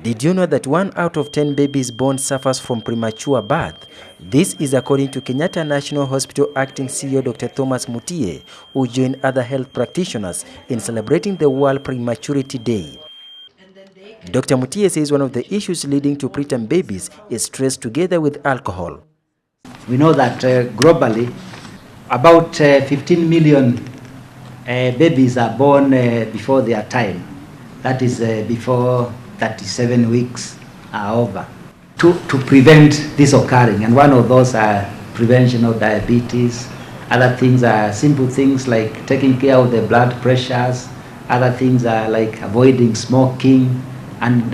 Did you know that 1 out of 10 babies born suffers from premature birth? This is according to Kenyatta National Hospital Acting CEO Dr. Thomas Mutie, who joined other health practitioners in celebrating the World Prematurity Day. Dr. Mutie says one of the issues leading to preterm babies is stress together with alcohol. We know that globally, about 15 million babies are born before their time. That is before 37 weeks are over. To prevent this occurring, and one of those are prevention of diabetes. Other things are simple things like taking care of the blood pressures. Other things are like avoiding smoking, and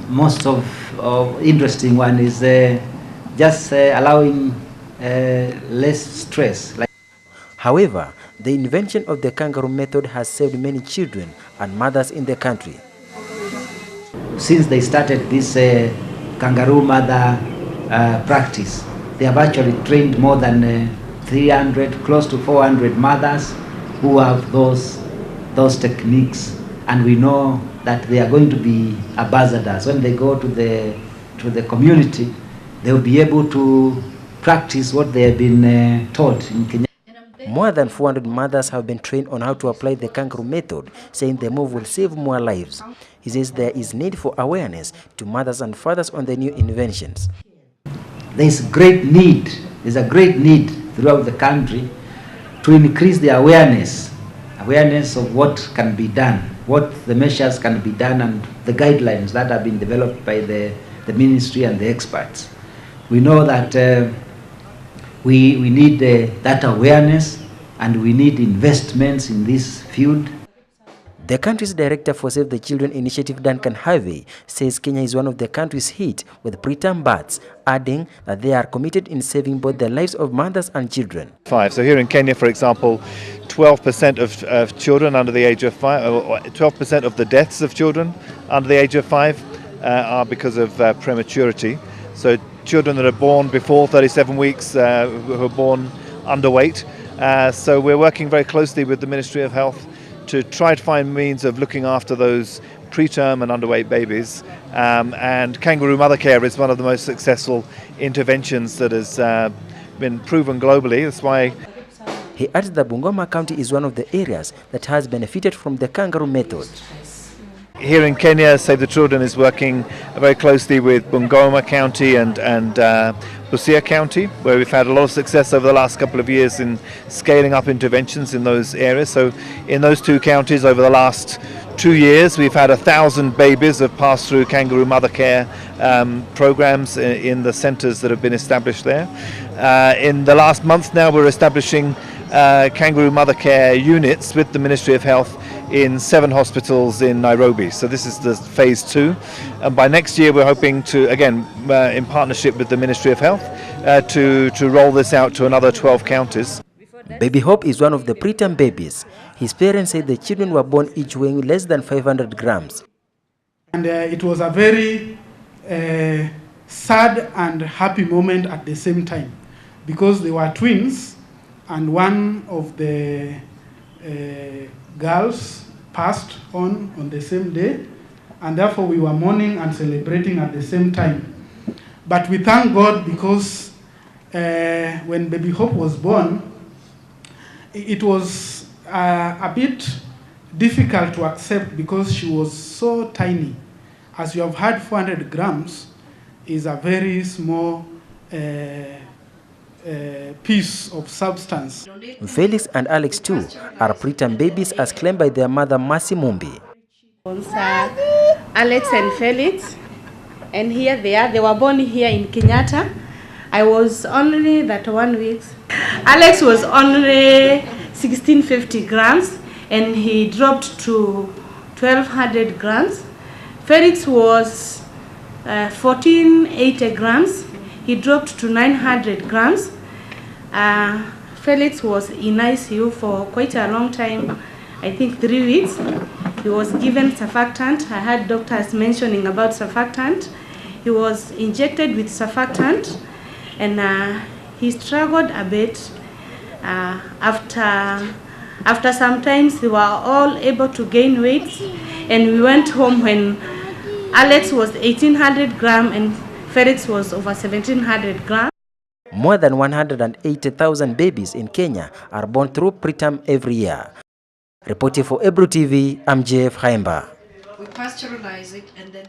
most of interesting one is just allowing less stress. However, the invention of the kangaroo method has saved many children and mothers in the country. Since they started this kangaroo mother practice, they have actually trained more than 300, close to 400 mothers who have those techniques, and we know that they are going to be ambassadors. When they go to the community, they will be able to practice what they have been taught in Kenya. More than 400 mothers have been trained on how to apply the kangaroo method, saying the move will save more lives. He says there is need for awareness to mothers and fathers on the new inventions. There's a great need throughout the country to increase the awareness of what can be done, what the measures can be done, and the guidelines that have been developed by the ministry and the experts. We know that we need that awareness, and we need investments in this field. The country's director for Save the Children initiative, DUNCUN HAVEY, says Kenya is one of the countries hit with preterm births, adding that they are committed in saving both the lives of mothers and children. So here in Kenya, for example, 12% of children under the age of 5, or 12% of the deaths of children under the age of 5 are because of prematurity. So children that are born before 37 weeks who are born underweight. So we're working very closely with the Ministry of Health to try to find means of looking after those preterm and underweight babies. And kangaroo mother care is one of the most successful interventions that has been proven globally. That's why he adds that Bungoma County is one of the areas that has benefited from the kangaroo method. Here in Kenya, Save the Children is working very closely with Bungoma County and Busia County, where we've had a lot of success over the last couple of years in scaling up interventions in those areas. So in those two counties, over the last 2 years, we've had 1,000 babies have passed through kangaroo mother care programs in the centres that have been established there. In the last month now, we're establishing kangaroo mother care units with the Ministry of Health in 7 hospitals in Nairobi. So this is the phase 2, and by next year we're hoping to, again in partnership with the Ministry of Health, to roll this out to another 12 counties. Baby Hope is one of the preterm babies. His parents said the children were born each weighing less than 500 grams. And it was a very sad and happy moment at the same time, because they were twins, and one of the girls passed on the same day, and therefore we were mourning and celebrating at the same time. But we thank God, because when Baby Hope was born, it was a bit difficult to accept, because she was so tiny. As you have heard, 400 grams is a very small piece of substance. Felix and Alex too are preterm babies, as claimed by their mother Mercy Mumbi. Alex and Felix, and here they are. They were born here in Kenyatta. I was only 31 weeks. Alex was only 1650 grams, and he dropped to 1200 grams. Felix was 1480 grams. He dropped to 900 grams. Felix was in ICU for quite a long time, I think 3 weeks. He was given surfactant. I heard doctors mentioning about surfactant. He was injected with surfactant, and he struggled a bit. After After some times, they were all able to gain weight, and we went home when Alex was 1800 grams and Felix was over 1700 grams. More than 180,000 babies in Kenya are born through preterm every year. Reporting for Ebru TV, I'm JF Haimba. We pasteurize it and then